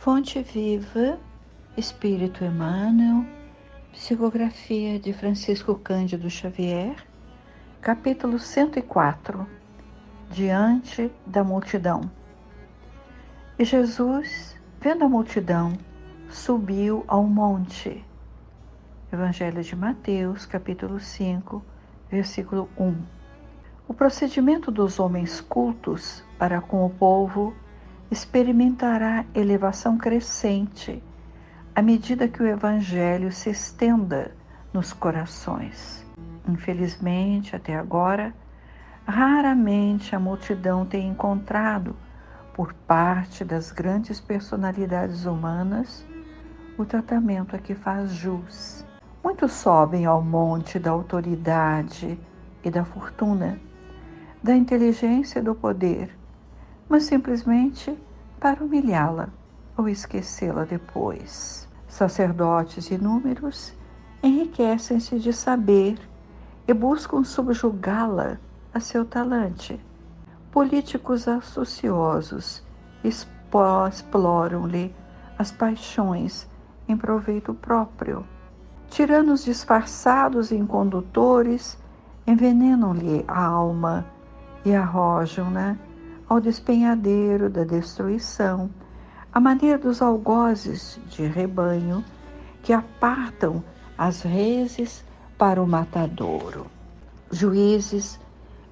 Fonte Viva, Espírito Emmanuel, psicografia de Francisco Cândido Xavier, capítulo 104, Diante da multidão. E Jesus, vendo a multidão, subiu ao monte. Evangelho de Mateus, capítulo 5, versículo 1. O procedimento dos homens cultos para com o povo experimentará elevação crescente à medida que o Evangelho se estenda nos corações. Infelizmente, até agora, raramente a multidão tem encontrado, por parte das grandes personalidades humanas, o tratamento a que faz jus. Muitos sobem ao monte da autoridade e da fortuna, da inteligência e do poder, mas simplesmente para humilhá-la ou esquecê-la depois. Sacerdotes inúmeros enriquecem-se de saber e buscam subjugá-la a seu talante. Políticos astuciosos exploram-lhe as paixões em proveito próprio. Tiranos disfarçados e incondutores envenenam-lhe a alma e arrojam-na ao despenhadeiro da destruição, à maneira dos algozes de rebanho que apartam as reses para o matadouro. Juízes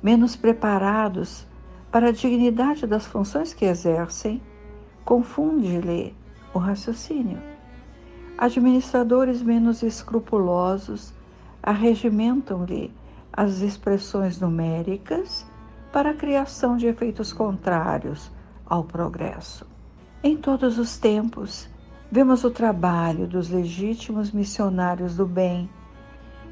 menos preparados para a dignidade das funções que exercem, confunde-lhe o raciocínio. Administradores menos escrupulosos arregimentam-lhe as expressões numéricas para a criação de efeitos contrários ao progresso. Em todos os tempos, vemos o trabalho dos legítimos missionários do bem,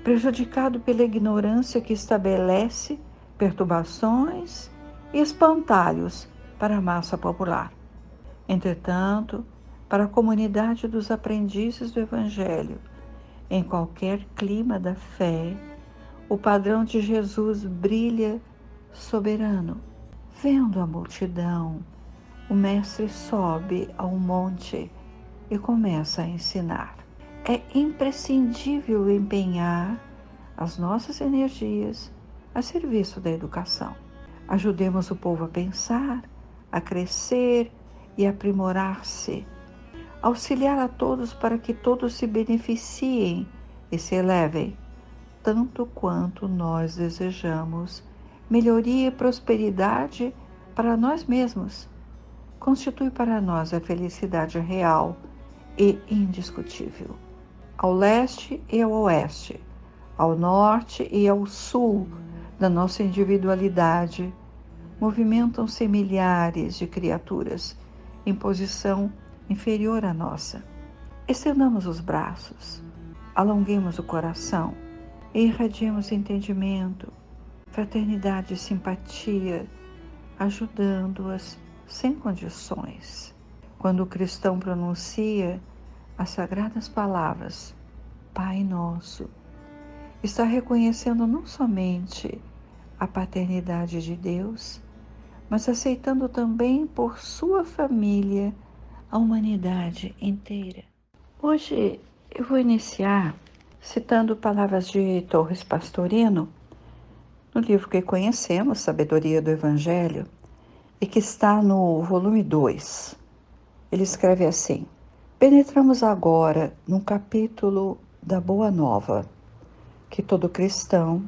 prejudicado pela ignorância que estabelece perturbações e espantalhos para a massa popular. Entretanto, para a comunidade dos aprendizes do Evangelho, em qualquer clima da fé, o padrão de Jesus brilha soberano. Vendo a multidão, o mestre sobe ao monte e começa a ensinar. É imprescindível empenhar as nossas energias a serviço da educação. Ajudemos o povo a pensar, a crescer e aprimorar-se. Auxiliar a todos para que todos se beneficiem e se elevem, tanto quanto nós desejamos melhoria e prosperidade para nós mesmos, constitui para nós a felicidade real e indiscutível. Ao leste e ao oeste, ao norte e ao sul da nossa individualidade, movimentam-se milhares de criaturas em posição inferior à nossa. Estendamos os braços, alonguemos o coração e irradiemos entendimento, fraternidade e simpatia, ajudando-as sem condições. Quando o cristão pronuncia as sagradas palavras Pai Nosso, está reconhecendo não somente a paternidade de Deus, mas aceitando também por sua família a humanidade inteira. Hoje eu vou iniciar citando palavras de Torres Pastorino, no livro que conhecemos, Sabedoria do Evangelho, e que está no volume 2. Ele escreve assim: penetramos agora num capítulo da Boa Nova, que todo cristão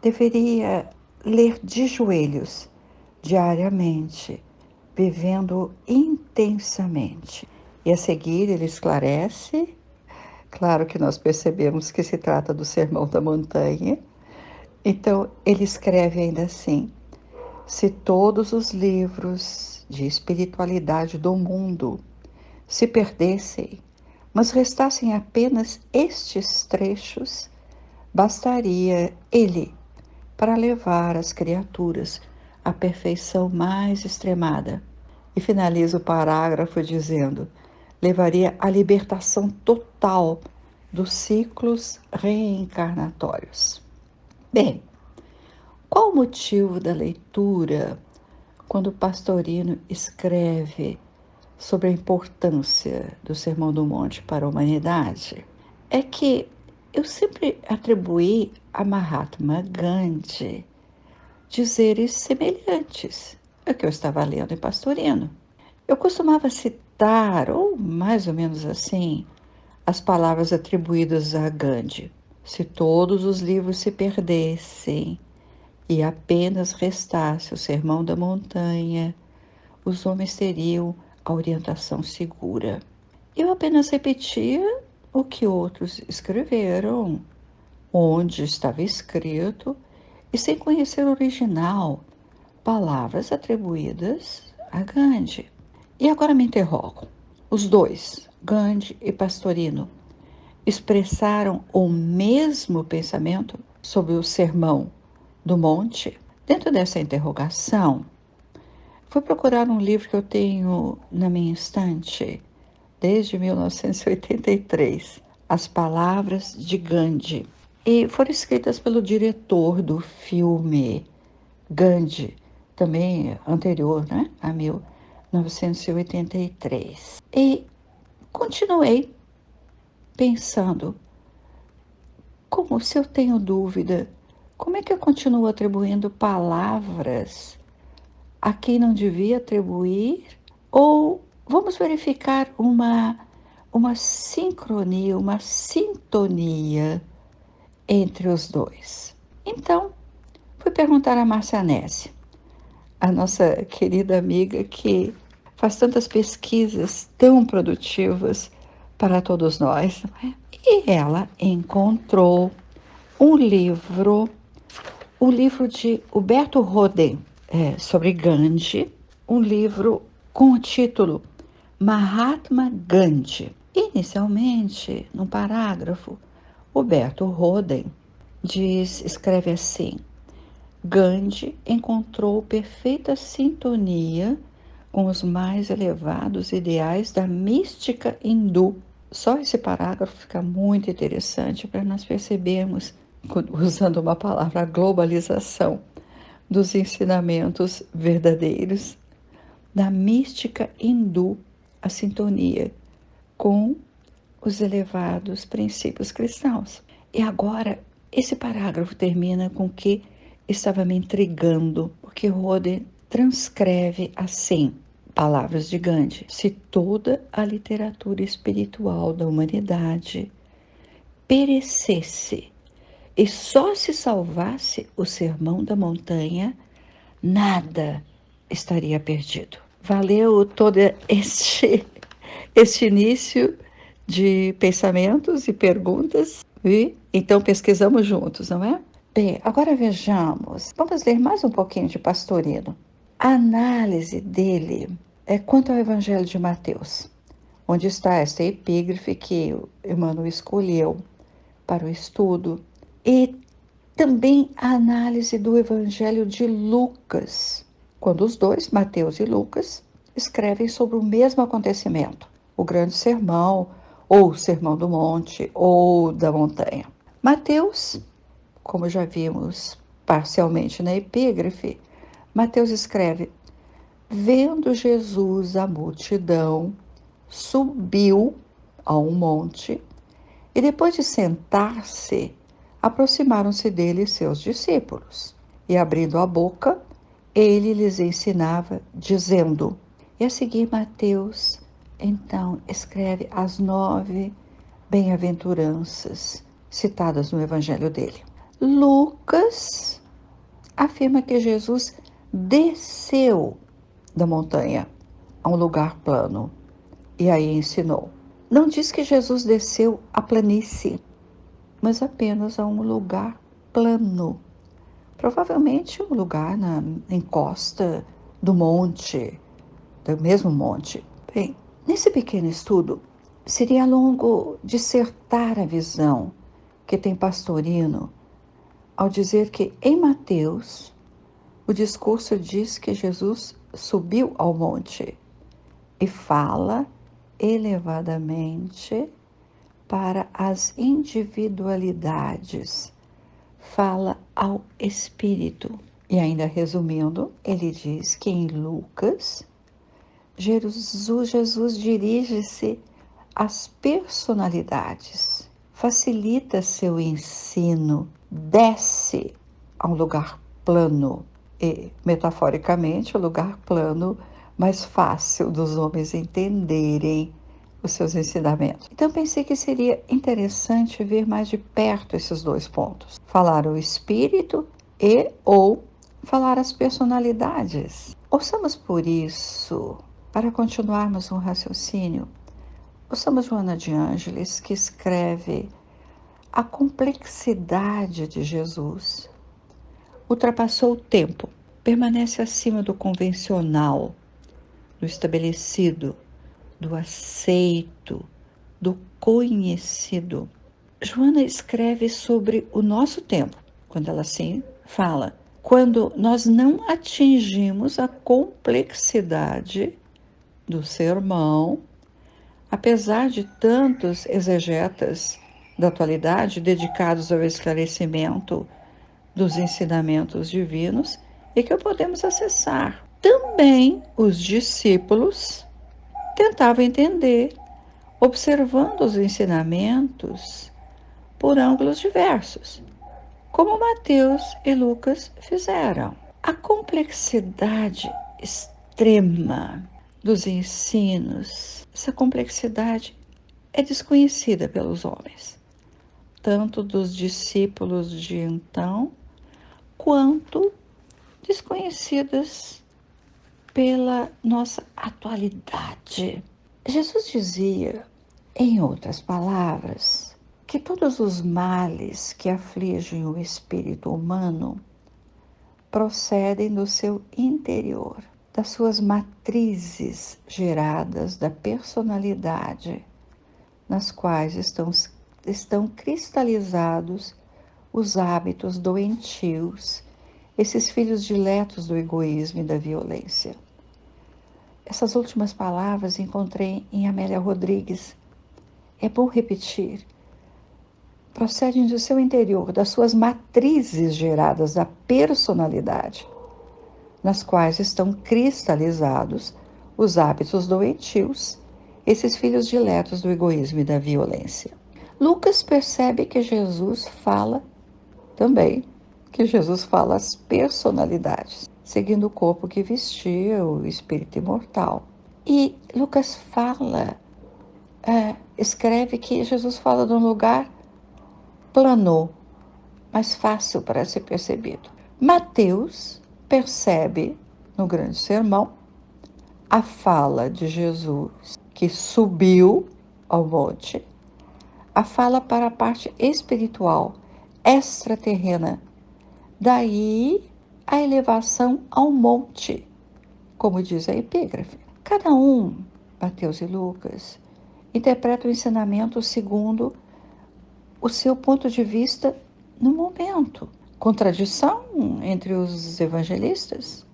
deveria ler de joelhos, diariamente, vivendo intensamente. E a seguir ele esclarece, claro que nós percebemos que se trata do Sermão da Montanha. Então, ele escreve ainda assim: se todos os livros de espiritualidade do mundo se perdessem, mas restassem apenas estes trechos, bastaria ele para levar as criaturas à perfeição mais extremada. E finaliza o parágrafo dizendo: levaria à libertação total dos ciclos reencarnatórios. Bem, qual o motivo da leitura quando Pastorino escreve sobre a importância do Sermão do Monte para a humanidade é que eu sempre atribuí a Mahatma Gandhi dizeres semelhantes ao que eu estava lendo em Pastorino. Eu costumava citar, ou mais ou menos assim, as palavras atribuídas a Gandhi. Se todos os livros se perdessem e apenas restasse o Sermão da Montanha, os homens teriam a orientação segura. Eu apenas repetia o que outros escreveram, onde estava escrito, e sem conhecer o original, palavras atribuídas a Gandhi. E agora me interrogo: os dois, Gandhi e Pastorino, expressaram o mesmo pensamento sobre o Sermão do Monte? Dentro dessa interrogação, fui procurar um livro que eu tenho na minha estante desde 1983, As Palavras de Gandhi, e foram escritas pelo diretor do filme Gandhi, também anterior, né, a 1983. E continuei pensando, como se eu tenho dúvida, como é que eu continuo atribuindo palavras a quem não devia atribuir? Ou vamos verificar uma sincronia, uma sintonia entre os dois? Então, fui perguntar a Márcia Nese, a nossa querida amiga que faz tantas pesquisas tão produtivas para todos nós. E ela encontrou um livro, o livro de Huberto Roden, sobre Gandhi, um livro com o título Mahatma Gandhi. Inicialmente, num parágrafo, Huberto Roden escreve assim: Gandhi encontrou perfeita sintonia com os mais elevados ideais da mística hindu. Só esse parágrafo fica muito interessante para nós percebermos, usando uma palavra, a globalização dos ensinamentos verdadeiros da mística hindu, a sintonia com os elevados princípios cristãos. E agora, esse parágrafo termina com o que estava me intrigando, porque Roden transcreve assim, palavras de Gandhi: se toda a literatura espiritual da humanidade perecesse e só se salvasse o Sermão da Montanha, nada estaria perdido. Valeu todo este início de pensamentos e perguntas, e então pesquisamos juntos, não é? Bem, agora vejamos, vamos ler mais um pouquinho de Pastorino. A análise dele é quanto ao Evangelho de Mateus, onde está esta epígrafe que Emmanuel escolheu para o estudo, e também a análise do Evangelho de Lucas, quando os dois, Mateus e Lucas, escrevem sobre o mesmo acontecimento, o grande sermão, ou o sermão do monte, ou da montanha. Mateus, como já vimos parcialmente na epígrafe, Mateus escreve: vendo Jesus a multidão, subiu a um monte e depois de sentar-se, aproximaram-se dele seus discípulos. E abrindo a boca, ele lhes ensinava, dizendo. E a seguir, Mateus, então, escreve as 9 bem-aventuranças citadas no evangelho dele. Lucas afirma que Jesus desceu da montanha a um lugar plano e aí ensinou. Não diz que Jesus desceu a planície, mas apenas a um lugar plano. Provavelmente um lugar na encosta do monte, do mesmo monte. Bem, nesse pequeno estudo, seria longo dissertar a visão que tem Pastorino ao dizer que em Mateus o discurso diz que Jesus subiu ao monte e fala elevadamente para as individualidades, fala ao espírito. E ainda resumindo, ele diz que em Lucas Jesus dirige-se às personalidades, facilita seu ensino, desce a um lugar plano e, metaforicamente, o lugar plano mais fácil dos homens entenderem os seus ensinamentos. Então pensei que seria interessante ver mais de perto esses dois pontos. Falar o espírito e ou falar as personalidades. Ouçamos por isso, para continuarmos um raciocínio, ouçamos Joana de Ângeles, que escreve: a complexidade de Jesus ultrapassou o tempo, permanece acima do convencional, do estabelecido, do aceito, do conhecido. Joana escreve sobre o nosso tempo, quando ela assim fala, quando nós não atingimos a complexidade do sermão, apesar de tantos exegetas da atualidade dedicados ao esclarecimento dos ensinamentos divinos e que podemos acessar. Também os discípulos tentavam entender, observando os ensinamentos por ângulos diversos, como Mateus e Lucas fizeram. A complexidade extrema dos ensinos, essa complexidade é desconhecida pelos homens, tanto dos discípulos de então, quanto desconhecidas pela nossa atualidade. Jesus dizia, em outras palavras, que todos os males que afligem o espírito humano procedem do seu interior, das suas matrizes geradas da personalidade, nas quais estão cristalizados os hábitos doentios, esses filhos diletos do egoísmo e da violência. Essas últimas palavras encontrei em Amélia Rodrigues. É bom repetir. Procedem do seu interior, das suas matrizes geradas da personalidade, nas quais estão cristalizados os hábitos doentios, esses filhos diletos do egoísmo e da violência. Lucas percebe que Jesus fala também, as personalidades, seguindo o corpo que vestia o espírito imortal. E Lucas escreve que Jesus fala de um lugar plano, mais fácil para ser percebido. Mateus percebe, no grande sermão, a fala de Jesus que subiu ao monte, a fala para a parte espiritual, extraterrena. Daí a elevação ao monte, como diz a epígrafe. Cada um, Mateus e Lucas, interpreta o ensinamento segundo o seu ponto de vista no momento. Contradição entre os evangelistas?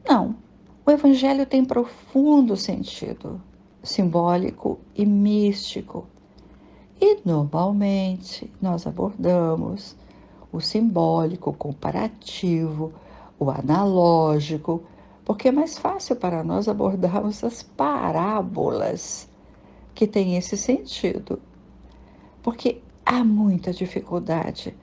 Não. O evangelho tem profundo sentido simbólico e místico. E normalmente nós abordamos o simbólico, o comparativo, o analógico, porque é mais fácil para nós abordarmos as parábolas que têm esse sentido. Porque há muita dificuldade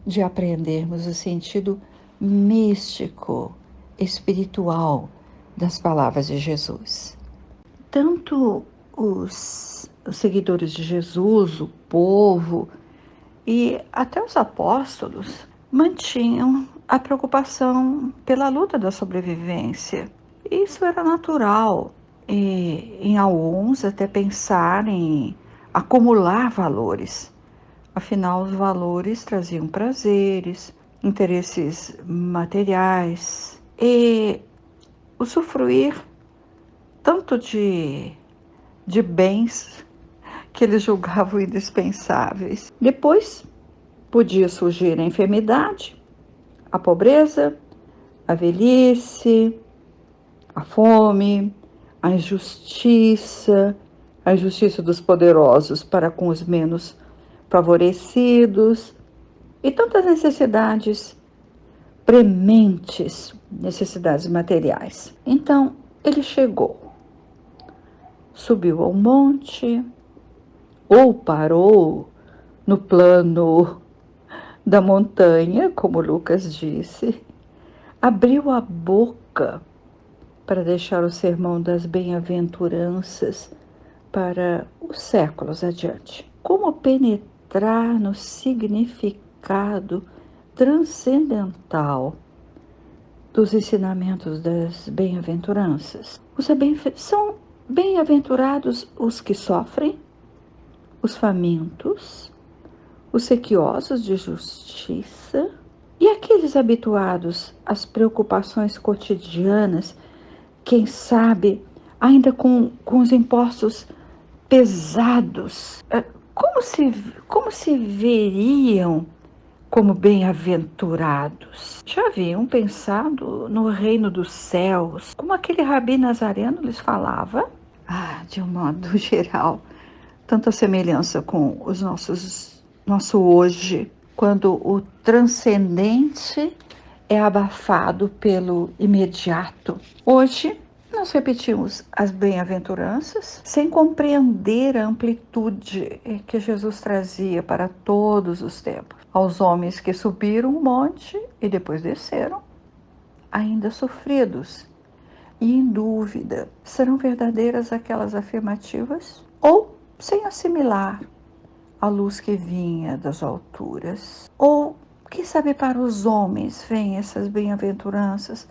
de aprendermos o sentido místico, espiritual das palavras de Jesus. Tanto os seguidores de Jesus, o povo e até os apóstolos mantinham a preocupação pela luta da sobrevivência. Isso era natural, e em alguns até pensar em acumular valores. Afinal, os valores traziam prazeres, interesses materiais e usufruir tanto de bens que eles julgavam indispensáveis. Depois podia surgir a enfermidade, a pobreza, a velhice, a fome, a injustiça dos poderosos para com os menos favorecidos e tantas necessidades prementes, necessidades materiais. Então, ele chegou subiu ao monte ou parou no plano da montanha, como Lucas disse, abriu a boca para deixar o sermão das bem-aventuranças para os séculos adiante. Como penetrar no significado transcendental dos ensinamentos das bem-aventuranças? São bem-aventurados os que sofrem, os famintos, os sequiosos de justiça e aqueles habituados às preocupações cotidianas, quem sabe ainda com os impostos pesados. Como se veriam como bem-aventurados? Já haviam pensado no reino dos céus, como aquele rabi nazareno lhes falava? De um modo geral, tanta semelhança com nosso hoje, quando o transcendente é abafado pelo imediato. Hoje, nós repetimos as bem-aventuranças sem compreender a amplitude que Jesus trazia para todos os tempos. Aos homens que subiram o monte e depois desceram, ainda sofridos e em dúvida, serão verdadeiras aquelas afirmativas? Ou sem assimilar a luz que vinha das alturas? Ou, quem sabe, para os homens vêm essas bem-aventuranças,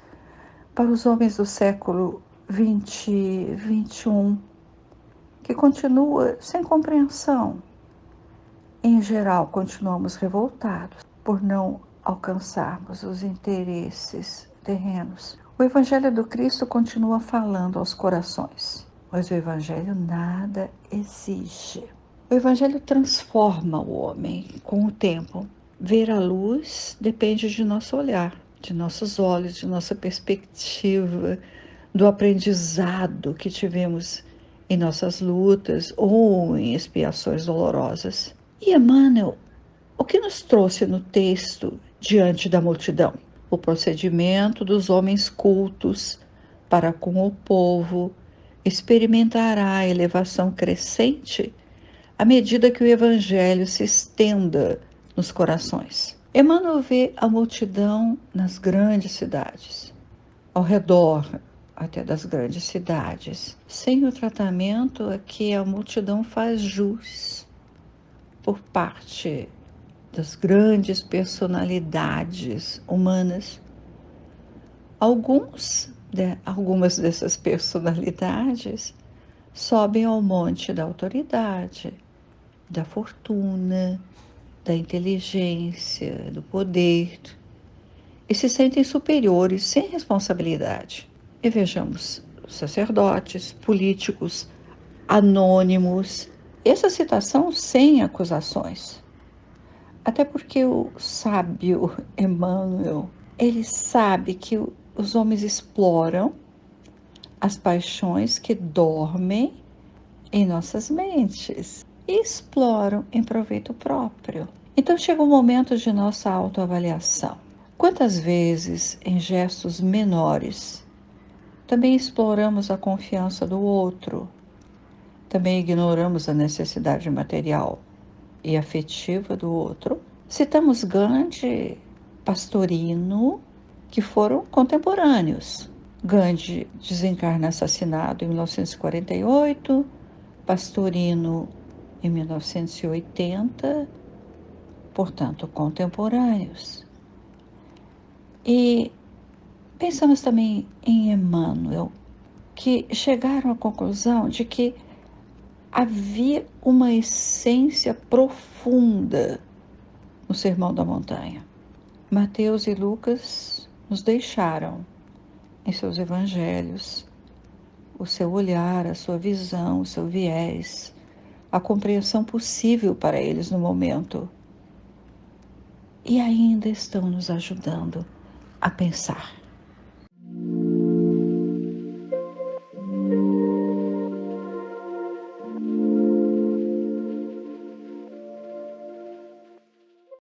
para os homens do século 20, 21, que continua sem compreensão. Em geral, continuamos revoltados por não alcançarmos os interesses terrenos. O Evangelho do Cristo continua falando aos corações, mas o Evangelho nada exige. O Evangelho transforma o homem com o tempo. Ver a luz depende de nosso olhar, de nossos olhos, de nossa perspectiva, do aprendizado que tivemos em nossas lutas ou em expiações dolorosas. E Emmanuel, o que nos trouxe no texto diante da multidão? O procedimento dos homens cultos para com o povo experimentará a elevação crescente à medida que o Evangelho se estenda nos corações. Emmanuel vê a multidão nas grandes cidades, ao redor até das grandes cidades, sem o tratamento a que a multidão faz jus por parte das grandes personalidades humanas. Algumas dessas personalidades sobem ao monte da autoridade, da fortuna, da inteligência, do poder, e se sentem superiores sem responsabilidade. E vejamos sacerdotes, políticos, anônimos, essa citação sem acusações. Até porque o sábio Emmanuel, ele sabe que os homens exploram as paixões que dormem em nossas mentes e exploram em proveito próprio. Então chega o momento de nossa autoavaliação. Quantas vezes, em gestos menores, também exploramos a confiança do outro, também ignoramos a necessidade material e afetiva do outro? Citamos Gandhi, Pastorino, que foram contemporâneos. Gandhi desencarna assassinado em 1948, Pastorino em 1980, portanto, contemporâneos. E pensamos também em Emmanuel, que chegaram à conclusão de que havia uma essência profunda no Sermão da Montanha. Mateus e Lucas nos deixaram, em seus evangelhos, o seu olhar, a sua visão, o seu viés, a compreensão possível para eles no momento. E ainda estão nos ajudando a pensar.